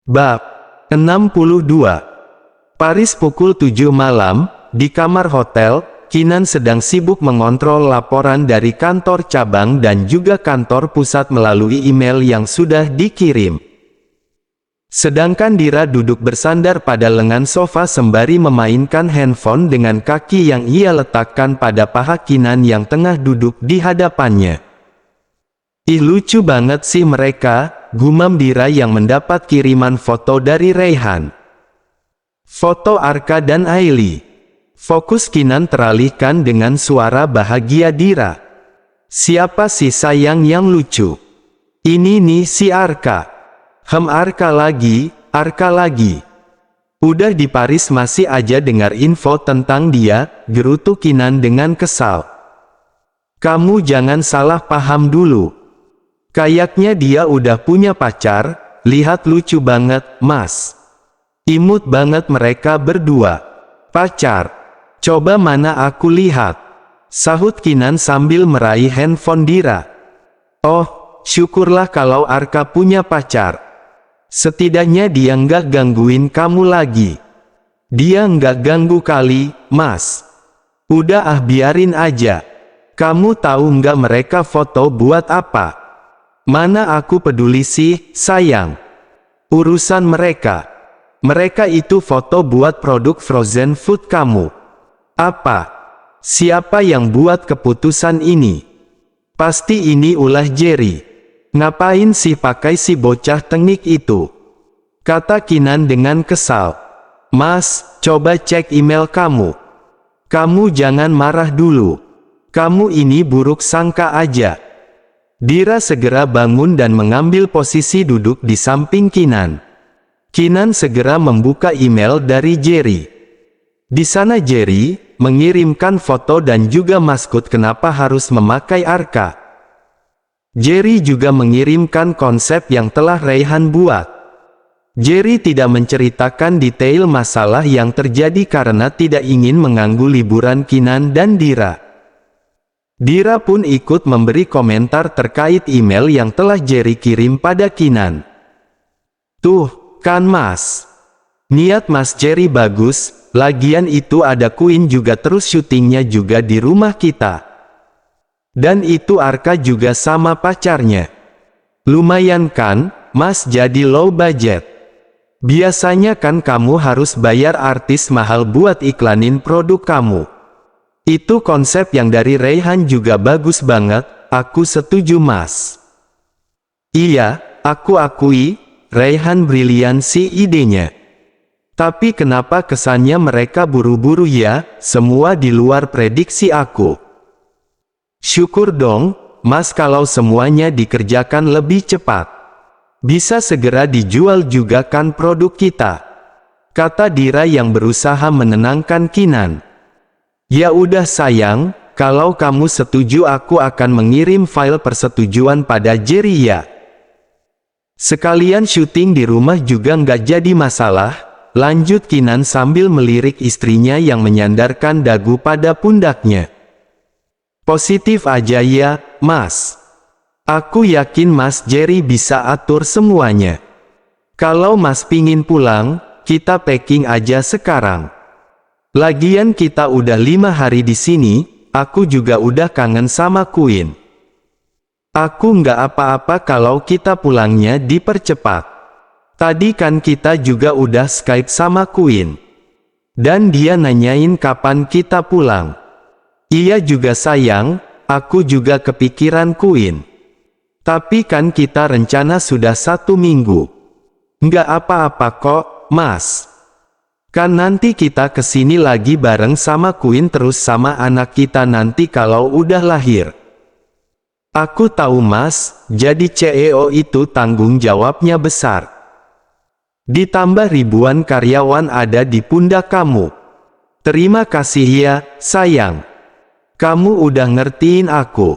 Bab 62. Paris pukul 7 malam, di kamar hotel, Kinan sedang sibuk mengontrol laporan dari kantor cabang dan juga kantor pusat melalui email yang sudah dikirim. Sedangkan Dira duduk bersandar pada lengan sofa sembari memainkan handphone dengan kaki yang ia letakkan pada paha Kinan yang tengah duduk di hadapannya. Ih, lucu banget sih mereka, gumam Dira yang mendapat kiriman foto dari Raihan. Foto Arka dan Aili. Fokus Kinan teralihkan dengan suara bahagia Dira. Siapa sih sayang yang lucu? Ini nih si Arka. Arka lagi, Arka lagi. Udah di Paris masih aja dengar info tentang dia, gerutu Kinan dengan kesal. Kamu jangan salah paham dulu. Kayaknya dia udah punya pacar, lihat lucu banget, Mas. Imut banget mereka berdua. Pacar? Coba mana aku lihat. Sahut Kinan sambil meraih handphone Dira. Oh, syukurlah kalau Arka punya pacar. Setidaknya dia nggak gangguin kamu lagi. Dia nggak ganggu kali, Mas. Udah biarin aja. Kamu tahu nggak mereka foto buat apa? Mana aku peduli sih, sayang. Urusan mereka. Mereka itu foto buat produk frozen food kamu. Apa? Siapa yang buat keputusan ini? Pasti ini ulah Jerry. Ngapain sih pakai si bocah teknik itu? Kata Kinan dengan kesal. Mas, coba cek email kamu. Kamu jangan marah dulu. Kamu ini buruk sangka aja. Dira segera bangun dan mengambil posisi duduk di samping Kinan. Kinan segera membuka email dari Jerry. Di sana Jerry mengirimkan foto dan juga maskot kenapa harus memakai Arka. Jerry juga mengirimkan konsep yang telah Raihan buat. Jerry tidak menceritakan detail masalah yang terjadi karena tidak ingin mengganggu liburan Kinan dan Dira. Dira pun ikut memberi komentar terkait email yang telah Jerry kirim pada Kinan. Tuh, kan Mas. Niat Mas Jerry bagus, lagian itu ada Queen juga terus syutingnya juga di rumah kita. Dan itu Arka juga sama pacarnya. Lumayan kan, Mas jadi low budget. Biasanya kan kamu harus bayar artis mahal buat iklanin produk kamu. Itu konsep yang dari Raihan juga bagus banget, aku setuju Mas. Iya, aku akui, Raihan brilian sih idenya. Tapi kenapa kesannya mereka buru-buru ya, semua di luar prediksi aku. Syukur dong, Mas kalau semuanya dikerjakan lebih cepat. Bisa segera dijual juga kan produk kita. Kata Dira yang berusaha menenangkan Kinan. Ya udah sayang, kalau kamu setuju aku akan mengirim file persetujuan pada Jerry ya. Sekalian syuting di rumah juga nggak jadi masalah, lanjut Kinan sambil melirik istrinya yang menyandarkan dagu pada pundaknya. Positif aja ya, Mas. Aku yakin Mas Jerry bisa atur semuanya. Kalau Mas pingin pulang, kita packing aja sekarang. Lagian kita udah 5 hari di sini, aku juga udah kangen sama Queen. Aku nggak apa-apa kalau kita pulangnya dipercepat. Tadi kan kita juga udah Skype sama Queen. Dan dia nanyain kapan kita pulang. Iya juga sayang, aku juga kepikiran Queen. Tapi kan kita rencana sudah 1 minggu. Nggak apa-apa kok, Mas. Kan nanti kita kesini lagi bareng sama Queen terus sama anak kita nanti kalau udah lahir. Aku tahu Mas, jadi CEO itu tanggung jawabnya besar. Ditambah ribuan karyawan ada di pundak kamu. Terima kasih ya, sayang. Kamu udah ngertiin aku.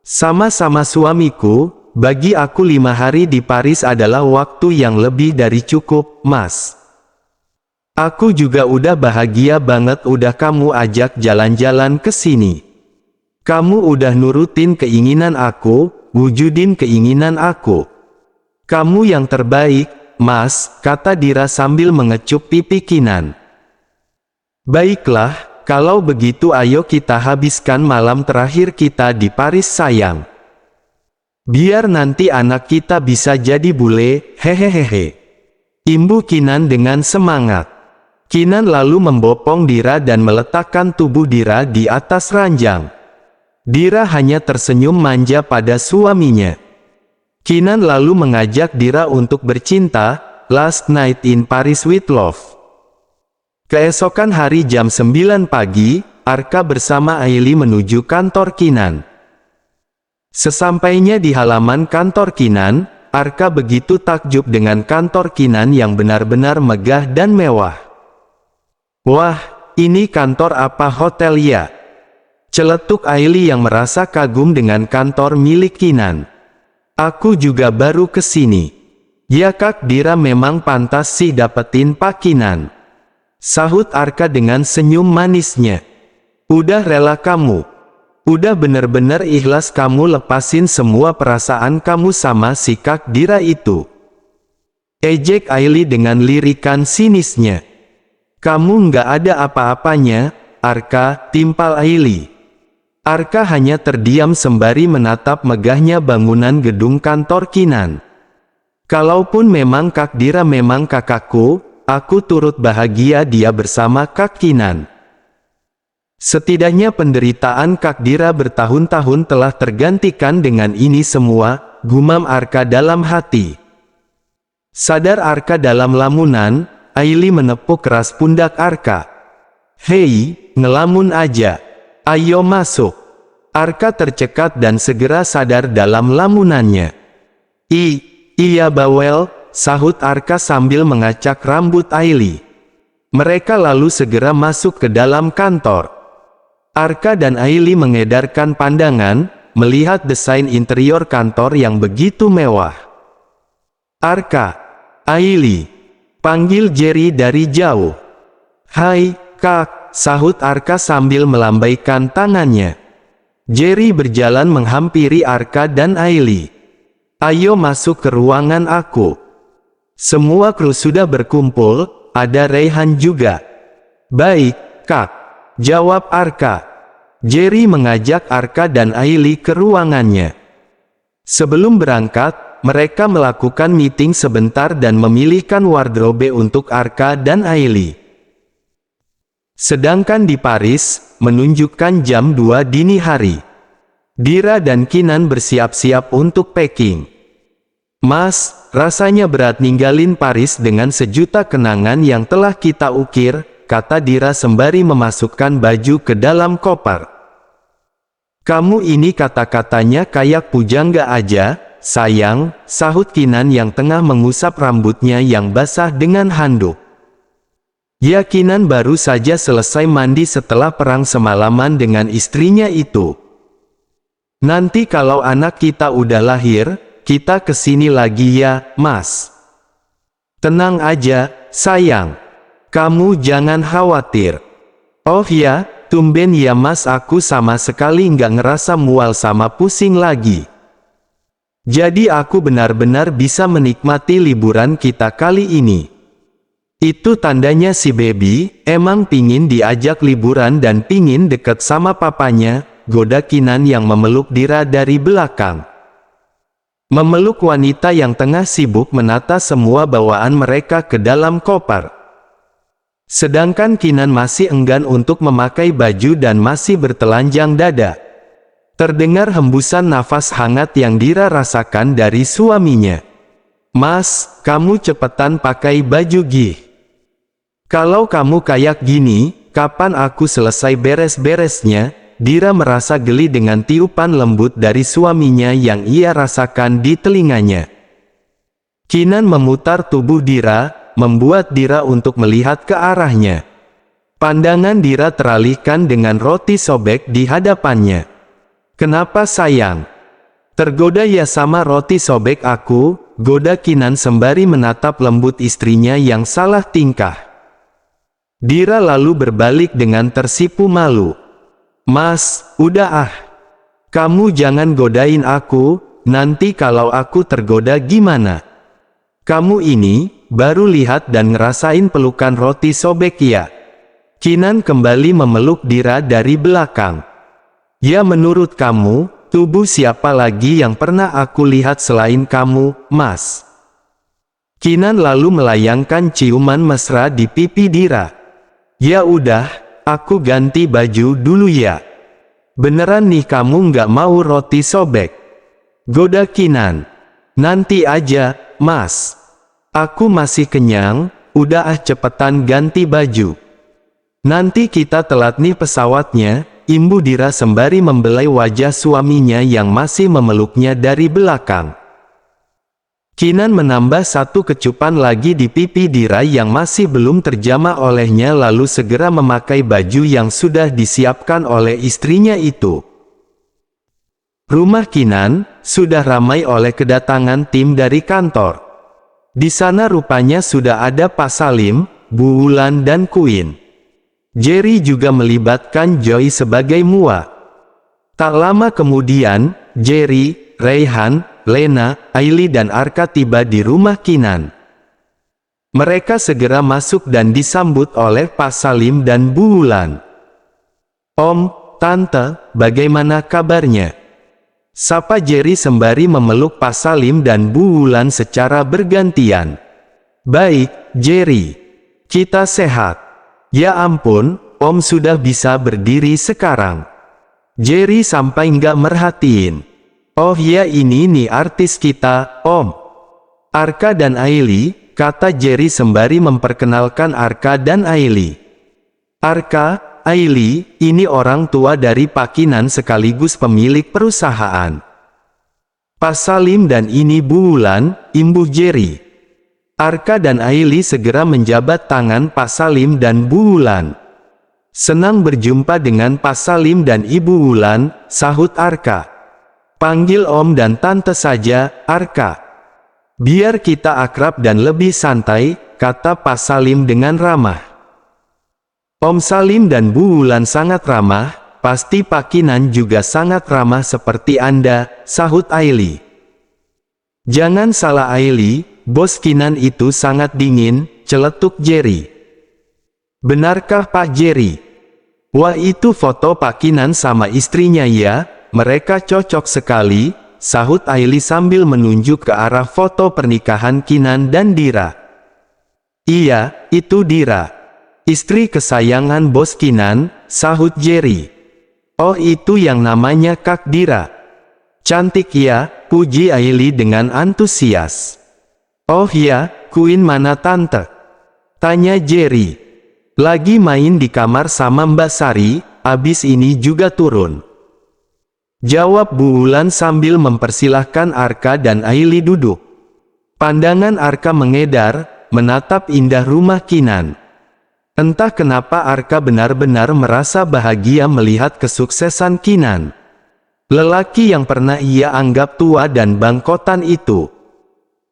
Sama-sama suamiku, bagi aku 5 hari di Paris adalah waktu yang lebih dari cukup, Mas. Aku juga udah bahagia banget udah kamu ajak jalan-jalan ke sini. Kamu udah nurutin keinginan aku, wujudin keinginan aku. Kamu yang terbaik, Mas, kata Dira sambil mengecup pipi Kinan. Baiklah, kalau begitu ayo kita habiskan malam terakhir kita di Paris sayang. Biar nanti anak kita bisa jadi bule, hehehehe. Imbu Kinan dengan semangat. Kinan lalu membopong Dira dan meletakkan tubuh Dira di atas ranjang. Dira hanya tersenyum manja pada suaminya. Kinan lalu mengajak Dira untuk bercinta, last night in Paris with love. Keesokan hari jam 9 pagi, Arka bersama Aili menuju kantor Kinan. Sesampainya di halaman kantor Kinan, Arka begitu takjub dengan kantor Kinan yang benar-benar megah dan mewah. Wah, ini kantor apa hotel ya? Celetuk Aili yang merasa kagum dengan kantor milik Kinan. Aku juga baru kesini. Ya Kak Dira memang pantas sih dapetin Pak Kinan. Sahut Arka dengan senyum manisnya. Udah rela kamu. Udah bener-bener ikhlas kamu lepasin semua perasaan kamu sama si Kak Dira itu. Ejek Aili dengan lirikan sinisnya. Kamu nggak ada apa-apanya, Arka, timpal Aili. Arka hanya terdiam sembari menatap megahnya bangunan gedung kantor Kinan. Kalaupun memang Kak Dira memang kakakku, aku turut bahagia dia bersama Kak Kinan. Setidaknya penderitaan Kak Dira bertahun-tahun telah tergantikan dengan ini semua, gumam Arka dalam hati. Sadar Arka dalam lamunan, Aili menepuk keras pundak Arka. Hei, ngelamun aja. Ayo masuk. Arka tercekat dan segera sadar dalam lamunannya. Iya bawel, sahut Arka sambil mengacak rambut Aili. Mereka lalu segera masuk ke dalam kantor. Arka dan Aili mengedarkan pandangan, melihat desain interior kantor yang begitu mewah. Arka, Aili, panggil Jerry dari jauh. Hai, Kak, sahut Arka sambil melambaikan tangannya. Jerry berjalan menghampiri Arka dan Aili. Ayo masuk ke ruangan aku. Semua kru sudah berkumpul, ada Reyhan juga. Baik, Kak, jawab Arka. Jerry mengajak Arka dan Aili ke ruangannya. Sebelum berangkat, mereka melakukan meeting sebentar dan memilihkan wardrobe untuk Arka dan Aili. Sedangkan di Paris, menunjukkan jam 2 dini hari. Dira dan Kinan bersiap-siap untuk packing. Mas, rasanya berat ninggalin Paris dengan sejuta kenangan yang telah kita ukir, kata Dira sembari memasukkan baju ke dalam koper. Kamu ini kata-katanya kayak pujangga aja, sayang, sahut Kinan yang tengah mengusap rambutnya yang basah dengan handuk. Ya Kinan baru saja selesai mandi setelah perang semalaman dengan istrinya itu. Nanti kalau anak kita udah lahir, kita kesini lagi ya, Mas. Tenang aja, sayang. Kamu jangan khawatir. Oh ya, tumben ya Mas, aku sama sekali nggak ngerasa mual sama pusing lagi. Jadi aku benar-benar bisa menikmati liburan kita kali ini. Itu tandanya si baby, emang pingin diajak liburan dan pingin deket sama papanya, goda Kinan yang memeluk Dira dari belakang. Memeluk wanita yang tengah sibuk menata semua bawaan mereka ke dalam koper. Sedangkan Kinan masih enggan untuk memakai baju dan masih bertelanjang dada. Terdengar hembusan nafas hangat yang Dira rasakan dari suaminya. Mas, kamu cepetan pakai baju gih. Kalau kamu kayak gini, kapan aku selesai beres-beresnya? Dira merasa geli dengan tiupan lembut dari suaminya yang ia rasakan di telinganya. Kinan memutar tubuh Dira, membuat Dira untuk melihat ke arahnya. Pandangan Dira teralihkan dengan roti sobek di hadapannya. Kenapa sayang? Tergoda ya sama roti sobek aku, goda Kinan sembari menatap lembut istrinya yang salah tingkah. Dira lalu berbalik dengan tersipu malu. Mas, udah ah. Kamu jangan godain aku, nanti kalau aku tergoda gimana? Kamu ini, baru lihat dan ngerasain pelukan roti sobek ya? Kinan kembali memeluk Dira dari belakang. Ya menurut kamu, tubuh siapa lagi yang pernah aku lihat selain kamu, Mas? Kinan lalu melayangkan ciuman mesra di pipi Dira. Ya udah, aku ganti baju dulu ya. Beneran nih kamu nggak mau roti sobek? Goda Kinan. Nanti aja, Mas. Aku masih kenyang, udah cepetan ganti baju. Nanti kita telat nih pesawatnya, imbu Dira sembari membelai wajah suaminya yang masih memeluknya dari belakang. Kinan menambah satu kecupan lagi di pipi Dira yang masih belum terjamah olehnya lalu segera memakai baju yang sudah disiapkan oleh istrinya itu. Rumah Kinan sudah ramai oleh kedatangan tim dari kantor. Di sana rupanya sudah ada Pak Salim, Bu Wulan dan Queen. Jerry juga melibatkan Joy sebagai mua. Tak lama kemudian, Jerry, Rayhan, Lena, Ailey dan Arka tiba di rumah Kinan. Mereka segera masuk dan disambut oleh Pak Salim dan Bu Wulan. Om, Tante, bagaimana kabarnya? Sapa Jerry sembari memeluk Pak Salim dan Bu Wulan secara bergantian. Baik, Jerry. Kita sehat. Ya ampun, Om sudah bisa berdiri sekarang. Jerry sampai nggak merhatiin. Oh ya ini nih artis kita, Om. Arka dan Ailey, kata Jerry sembari memperkenalkan Arka dan Ailey. Arka, Ailey, ini orang tua dari Pak Kinan sekaligus pemilik perusahaan. Pak Salim dan ini Bu Wulan, imbu Jerry. Arka dan Ailey segera menjabat tangan Pak Salim dan Bu Wulan. Senang berjumpa dengan Pak Salim dan Ibu Wulan, sahut Arka. Panggil Om dan Tante saja, Arka. Biar kita akrab dan lebih santai, kata Pak Salim dengan ramah. Om Salim dan Bu Wulan sangat ramah, pasti Pak Kinan juga sangat ramah seperti Anda, sahut Ailey. Jangan salah Ailey, bos Kinan itu sangat dingin, celetuk Jerry. Benarkah Pak Jerry? Wah itu foto Pak Kinan sama istrinya ya? Mereka cocok sekali, sahut Ailey sambil menunjuk ke arah foto pernikahan Kinan dan Dira. Iya, itu Dira. Istri kesayangan bos Kinan, sahut Jerry. Oh itu yang namanya Kak Dira. Cantik ya, puji Ailey dengan antusias. Oh ya, Queen mana Tante? Tanya Jerry. Lagi main di kamar sama Mbak Sari, abis ini juga turun. Jawab Bu Wulan sambil mempersilahkan Arka dan Ailey duduk. Pandangan Arka mengedar, menatap indah rumah Kinan. Entah kenapa Arka benar-benar merasa bahagia melihat kesuksesan Kinan. Lelaki yang pernah ia anggap tua dan bangkotan itu.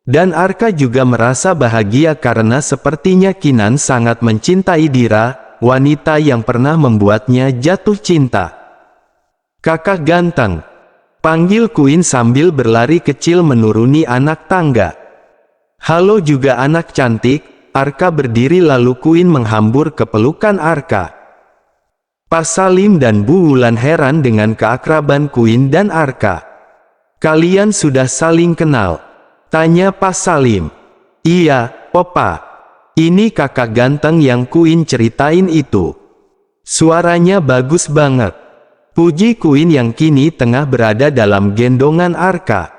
Dan Arka juga merasa bahagia karena sepertinya Kinan sangat mencintai Dira, wanita yang pernah membuatnya jatuh cinta. Kakak ganteng, panggil Queen sambil berlari kecil menuruni anak tangga. Halo juga anak cantik, Arka berdiri lalu Queen menghambur ke pelukan Arka. Pak Salim dan Bu Wulan heran dengan keakraban Queen dan Arka. Kalian sudah saling kenal? Tanya Pak Salim. Iya, Opa. Ini kakak ganteng yang Queen ceritain itu. Suaranya bagus banget. Puji Queen yang kini tengah berada dalam gendongan Arka.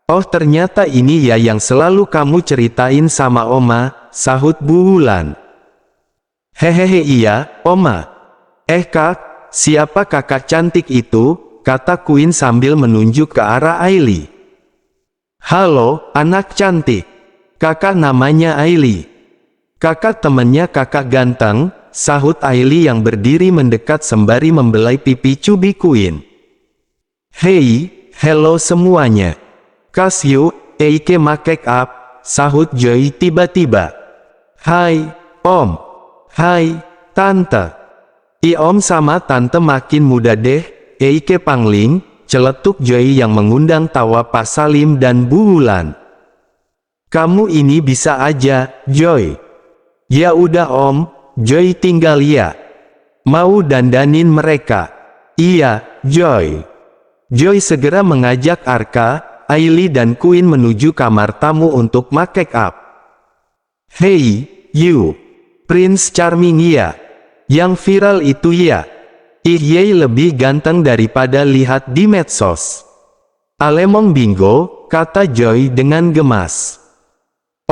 Oh ternyata ini ya yang selalu kamu ceritain sama Oma, sahut Bu Wulan. Hehehe iya, Oma. Kak, siapa kakak cantik itu? Kata Queen sambil menunjuk ke arah Ailey. Halo, anak cantik. Kakak namanya Ailey. Kakak temannya kakak ganteng, sahut Ailey yang berdiri mendekat sembari membelai pipi cubi Queen. Hei, hello semuanya. Kasyu, Eike make up, sahut Joy tiba-tiba. Hai, Om. Hai, Tante. Om sama Tante makin muda deh, Eike Pangling, celetuk Joy yang mengundang tawa Pak Salim dan Bu Wulan. Kamu ini bisa aja, Joy. Ya udah Om, Joy tinggal ya. Mau dandanin mereka? Iya, Joy. Joy segera mengajak Arka, Ailey dan Queen menuju kamar tamu untuk make up. Hey, you. Prince Charming ya? Yang viral itu ya? Ih, lebih ganteng daripada lihat di medsos. Alemong bingo, kata Joy dengan gemas.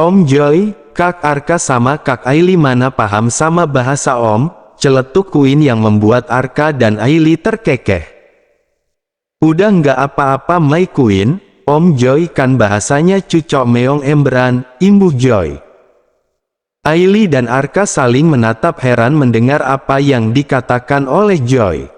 Om Joy, Kak Arka sama Kak Ailey mana paham sama bahasa Om, celetuk Queen yang membuat Arka dan Ailey terkekeh. Udah nggak apa-apa My Queen, Om Joy kan bahasanya cucok meong emberan, imbuh Joy. Ailey dan Arka saling menatap heran mendengar apa yang dikatakan oleh Joy.